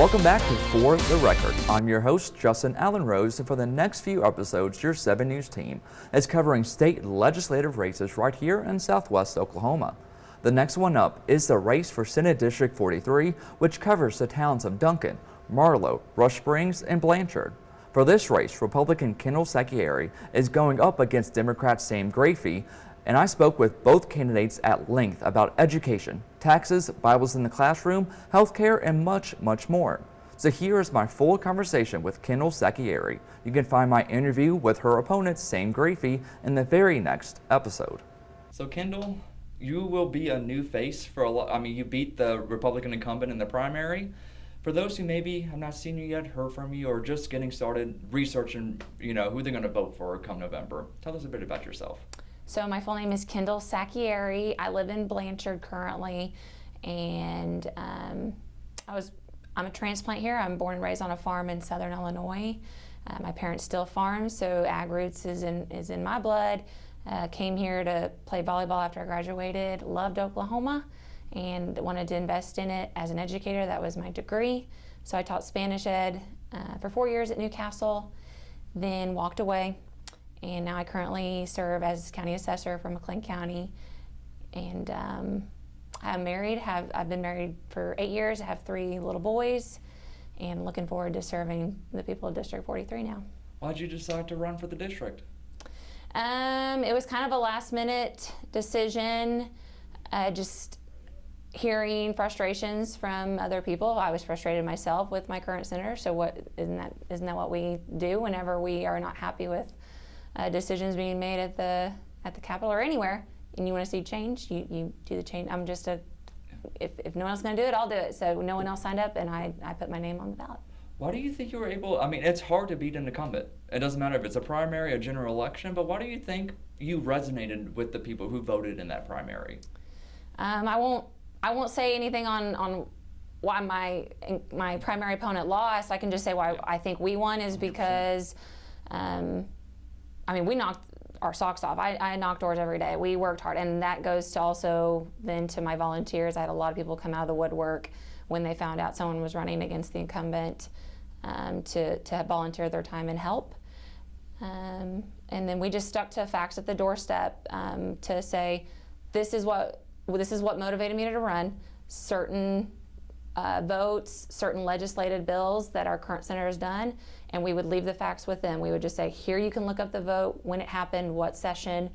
Welcome back to For the Record. I'm your host, Justin Allen Rose, and for the next few episodes, your 7 News team is covering state legislative races right here in Southwest Oklahoma. The next one up is the race for Senate District 43, which covers the towns of Duncan, Marlow, Rush Springs, and Blanchard. For this race, Republican Kendal Sacchieri is going up against Democrat Sam Grafey, and I spoke with both candidates at length about education, taxes, Bibles in the classroom, healthcare, and much, much more. So here is my full conversation with Kendal Sacchieri. You can find my interview with her opponent, Sam Grafey, in the very next episode. So Kendal, you will be a new face for a lot. I mean, you beat the Republican incumbent in the primary. For those who maybe have not seen you yet, heard from you, or just getting started researching, who they're going to vote for come November, tell us a bit about yourself. So my full name is Kendal Sacchieri. I live in Blanchard currently, and I'm a transplant here. I'm born and raised on a farm in southern Illinois. My parents still farm, so ag roots is in my blood. Came here to play volleyball after I graduated. Loved Oklahoma and wanted to invest in it as an educator. That was my degree. So I taught Spanish ed for 4 years at Newcastle, then walked away. And now I currently serve as county assessor for McLean County. And I'm married. I've been married for 8 years. I have 3 little boys, and looking forward to serving the people of District 43 now. Why'd you decide to run for the district? It was kind of a last-minute decision. Just hearing frustrations from other people. I was frustrated myself with my current senator. So isn't that what we do whenever we are not happy with decisions being made at the Capitol or anywhere, and you want to see change, you do the change. I'm just if no one else is going to do it, I'll do it. So no one else signed up, and I put my name on the ballot. Why do you think you were able? I mean, it's hard to beat an incumbent. It doesn't matter if it's a primary, a general election, but why do you think you resonated with the people who voted in that primary? I won't say anything on why my primary opponent lost. I can just say why I think we won is because. We knocked our socks off. I knocked doors every day. We worked hard, and that goes to also then to my volunteers. I had a lot of people come out of the woodwork when they found out someone was running against the incumbent to volunteer their time and help. And then we just stuck to facts at the doorstep to say, this is what motivated me to run. Certain votes, certain legislative bills that our current senator has done, and we would leave the facts with them. We would just say, here you can look up the vote, when it happened, what session.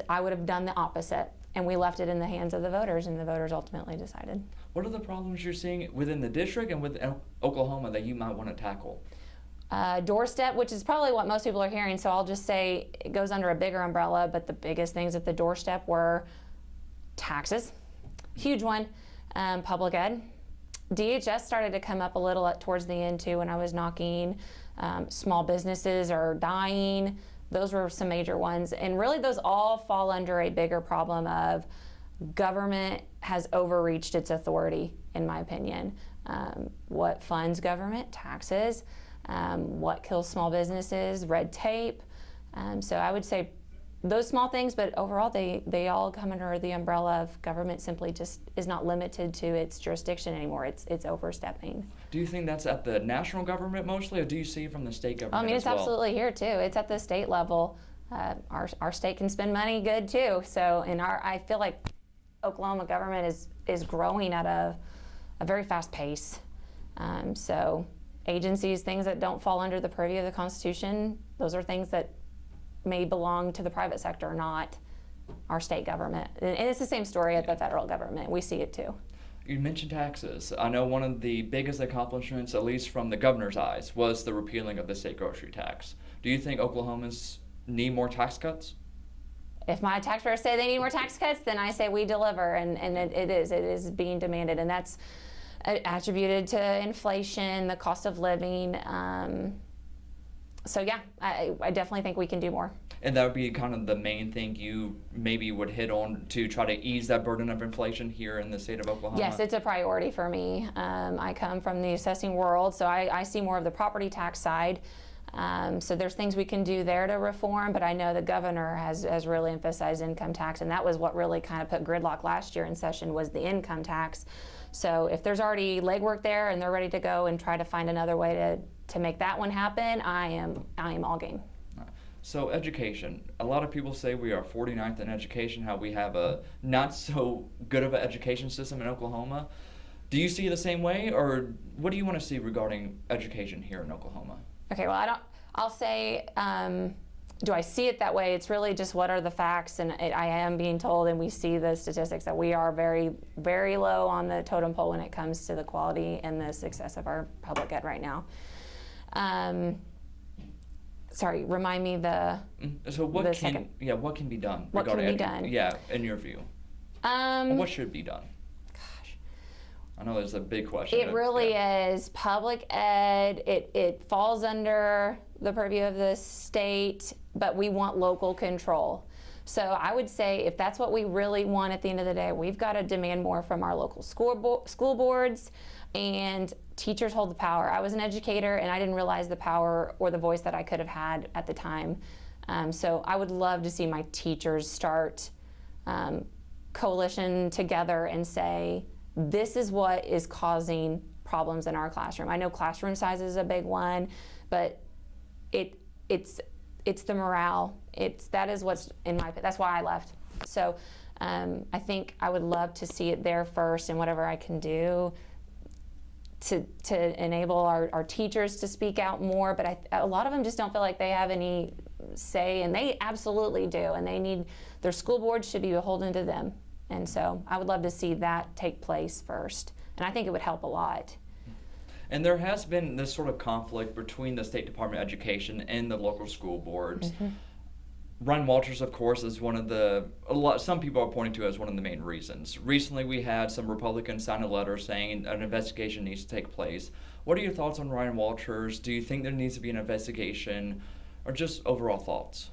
I would have done the opposite, and we left it in the hands of the voters, and the voters ultimately decided. What are the problems you're seeing within the district and with Oklahoma that you might want to tackle? Doorstep, which is probably what most people are hearing, so I'll just say it goes under a bigger umbrella, but the biggest things at the doorstep were taxes, huge one. Public ed. DHS started to come up a little towards the end too when I was knocking. Small businesses are dying. Those were some major ones. And really those all fall under a bigger problem of government has overreached its authority, in my opinion. What funds government? Taxes. What kills small businesses? Red tape. So I would say those small things, but overall they all come under the umbrella of government simply just is not limited to its jurisdiction anymore. It's overstepping. Do you think that's at the national government mostly, or do you see it from the state government it's absolutely here too. It's at the state level. Our state can spend money good too. So I feel like Oklahoma government is growing at a very fast pace. So agencies, things that don't fall under the purview of the Constitution, those are things that may belong to the private sector, not our state government. And it's the same story at the federal government. We see it too. You mentioned taxes. I know one of the biggest accomplishments, at least from the governor's eyes, was the repealing of the state grocery tax. Do you think Oklahomans need more tax cuts? If my taxpayers say they need more tax cuts, then I say we deliver, and it is being demanded, and that's attributed to inflation, the cost of living. So yeah, I definitely think we can do more. And that would be kind of the main thing you maybe would hit on to try to ease that burden of inflation here in the state of Oklahoma? Yes, it's a priority for me. I come from the assessing world, so I see more of the property tax side. So there's things we can do there to reform, but I know the governor has really emphasized income tax, and that was what really kind of put gridlock last year in session, was the income tax. So if there's already legwork there and they're ready to go and try to find another way to make that one happen, I am all game. So education, a lot of people say we are 49th in education, how we have a not so good of an education system in Oklahoma. Do you see it the same way, or what do you want to see regarding education here in Oklahoma? Okay, well, I'll say, do I see it that way? It's really just what are the facts, and I am being told, and we see the statistics, that we are very, very low on the totem pole when it comes to the quality and the success of our public ed right now. Sorry, remind me So what can be done? What can be done? Yeah, in your view. What should be done? I know there's a big question. It really is. Public ed, it falls under the purview of the state, but we want local control. So I would say if that's what we really want at the end of the day, we've got to demand more from our local school boards, and teachers hold the power. I was an educator and I didn't realize the power or the voice that I could have had at the time. So I would love to see my teachers start coalition together and say, this is what is causing problems in our classroom. I know classroom size is a big one, but it's the morale. That is what's in my opinion. That's why I left. So I think I would love to see it there first, and whatever I can do to enable our teachers to speak out more. But a lot of them just don't feel like they have any say, and they absolutely do. And their school board should be beholden to them. And so I would love to see that take place first. And I think it would help a lot. And there has been this sort of conflict between the State Department of Education and the local school boards. Mm-hmm. Ryan Walters, of course, is some people are pointing to as one of the main reasons. Recently, we had some Republicans sign a letter saying an investigation needs to take place. What are your thoughts on Ryan Walters? Do you think there needs to be an investigation, or just overall thoughts?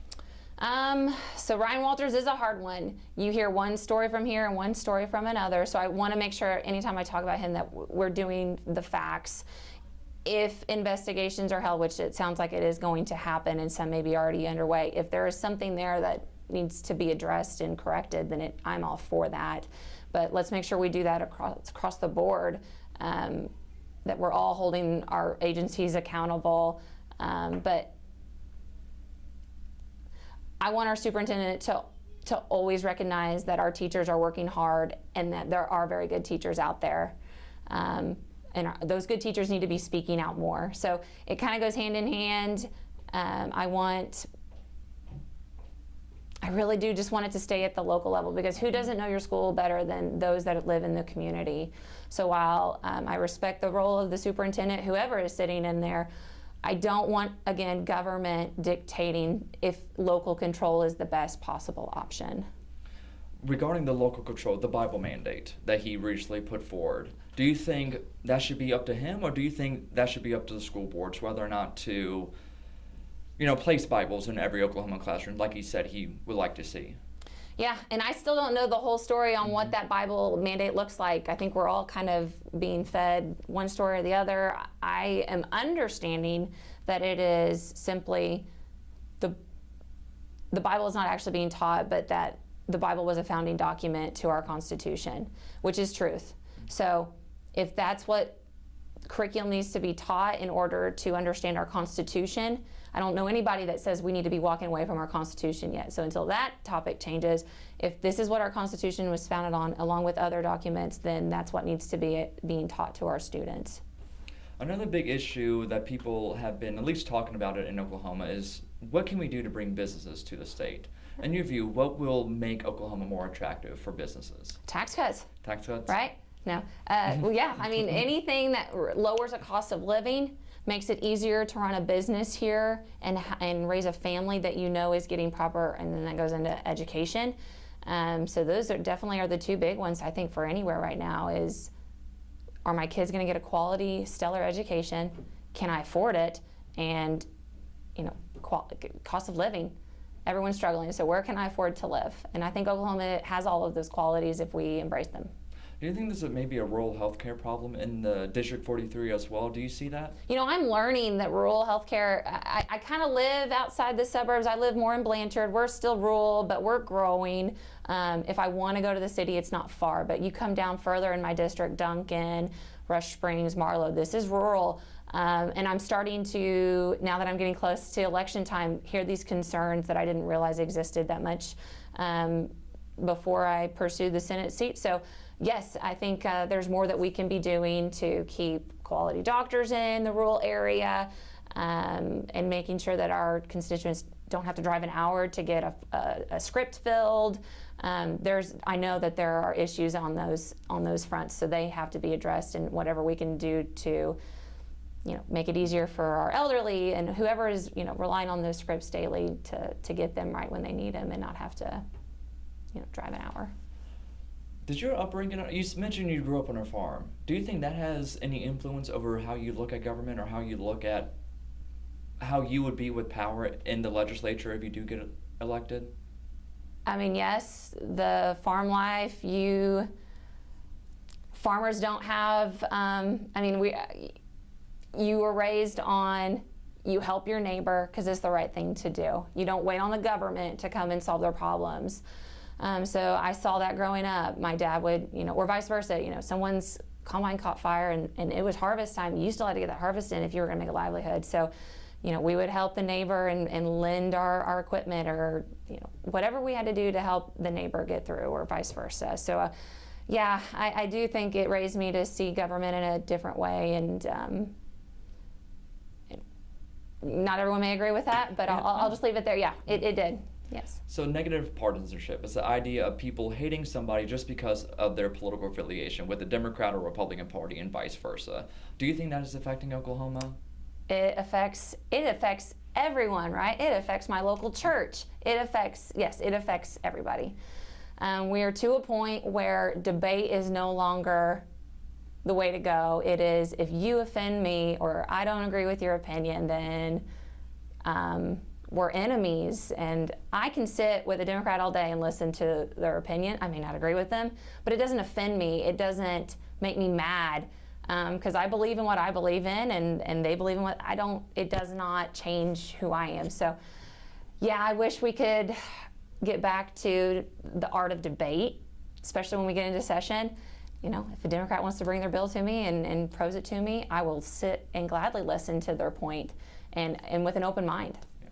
So Ryan Walters is a hard one. You hear one story from here and one story from another. So I want to make sure anytime I talk about him that we're doing the facts. If investigations are held, which it sounds like it is going to happen, and some may be already underway, if there is something there that needs to be addressed and corrected, then I'm all for that. But let's make sure we do that across the board, that we're all holding our agencies accountable. But I want our superintendent to always recognize that our teachers are working hard and that there are very good teachers out there. And those good teachers need to be speaking out more. So it kind of goes hand in hand. I really do just want it to stay at the local level, because who doesn't know your school better than those that live in the community? So while I respect the role of the superintendent, whoever is sitting in there, I don't want, again, government dictating if local control is the best possible option. Regarding the local control, the Bible mandate that he recently put forward, do you think that should be up to him, or do you think that should be up to the school boards, whether or not to, place Bibles in every Oklahoma classroom, like he said he would like to see? Yeah, and I still don't know the whole story on what that Bible mandate looks like. I think we're all kind of being fed one story or the other. I am understanding that it is simply the Bible is not actually being taught, but that the Bible was a founding document to our Constitution, which is truth. So if that's what curriculum needs to be taught in order to understand our Constitution, I don't know anybody that says we need to be walking away from our Constitution yet. So until that topic changes, if this is what our Constitution was founded on, along with other documents, then that's what needs to be being taught to our students. Another big issue that people have been at least talking about it in Oklahoma is, what can we do to bring businesses to the state? In your view, what will make Oklahoma more attractive for businesses? Tax cuts. Tax cuts? Right? No. Well, yeah, I mean, anything that lowers the cost of living, makes it easier to run a business here and raise a family that is getting proper, and then that goes into education. So those definitely are the two big ones, I think, for anywhere right now is, are my kids going to get a quality, stellar education? Can I afford it? And, cost of living. Everyone's struggling, so where can I afford to live? And I think Oklahoma has all of those qualities if we embrace them. Do you think there's maybe a rural healthcare problem in the District 43 as well? Do you see that? You know, I'm learning that rural healthcare, I kind of live outside the suburbs. I live more in Blanchard. We're still rural, but we're growing. If I want to go to the city, it's not far, but you come down further in my district, Duncan, Rush Springs, Marlow, this is rural. And I'm starting to, now that I'm getting close to election time, hear these concerns that I didn't realize existed that much before I pursued the Senate seat. So yes, I think there's more that we can be doing to keep quality doctors in the rural area and making sure that our constituents don't have to drive an hour to get a script filled. I know that there are issues on those fronts, so they have to be addressed, and whatever we can do to make it easier for our elderly and whoever is relying on those scripts daily to get them right when they need them and not have to drive an hour. Did your upbringing, you mentioned you grew up on a farm. Do you think that has any influence over how you look at government or how you look at how you would be with power in the legislature if you do get elected? I mean, yes, the farm life, farmers don't have, you were raised on, you help your neighbor because it's the right thing to do. You don't wait on the government to come and solve their problems. So I saw that growing up. My dad would, or vice versa, someone's combine caught fire and it was harvest time. You still had to get that harvest in if you were going to make a livelihood. So, we would help the neighbor and lend our equipment or, whatever we had to do to help the neighbor get through or vice versa. So, yeah, I do think it raised me to see government in a different way, and not everyone may agree with that, but I'll just leave it there. Yeah, it did. Yes. So negative partisanship is the idea of people hating somebody just because of their political affiliation with the Democrat or Republican Party and vice versa. Do you think that is affecting Oklahoma? It affects everyone, right? It affects my local church. It affects everybody. We are to a point where debate is no longer the way to go. It is, if you offend me or I don't agree with your opinion, then we're enemies. And I can sit with a Democrat all day and listen to their opinion. I may not agree with them, but it doesn't offend me. It doesn't make me mad because I believe in what I believe in, and they believe in what I don't. It does not change who I am. So, yeah, I wish we could get back to the art of debate, especially when we get into session. If a Democrat wants to bring their bill to me and pose it to me, I will sit and gladly listen to their point and with an open mind. Yeah.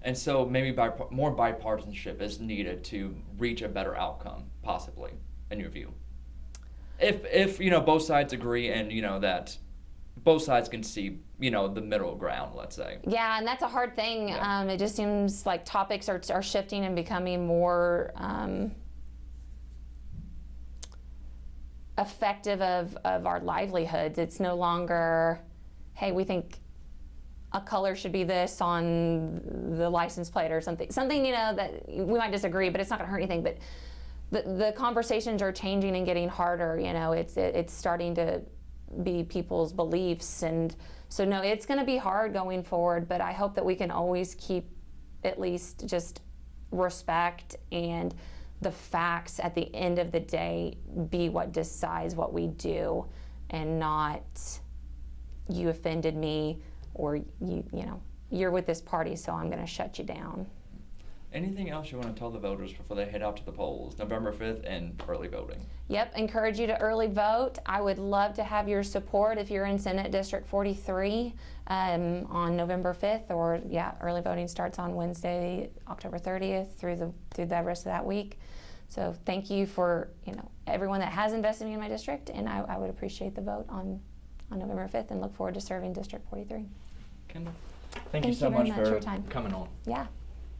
And so maybe more bipartisanship is needed to reach a better outcome, possibly, in your view. If both sides agree and, that both sides can see, the middle ground, let's say. Yeah, and that's a hard thing. Yeah. It just seems like topics are shifting and becoming more effective of our livelihoods. It's no longer, hey, we think a color should be this on the license plate or something that we might disagree, but it's not going to hurt anything. But the conversations are changing and getting harder. It's starting to be people's beliefs, and so no, it's going to be hard going forward, but I hope that we can always keep at least just respect and the facts at the end of the day be what decides what we do, and not you offended me or you're with this party, so I'm going to shut you down. Anything else you want to tell the voters before they head out to the polls, November 5th and early voting? Yep, encourage you to early vote. I would love to have your support if you're in Senate District 43 on November 5th, or early voting starts on Wednesday, October 30th through the rest of that week. So thank you for everyone that has invested in my district, and I would appreciate the vote on November 5th and look forward to serving District 43. Kendal, thank you so much for your time. coming on. Yeah.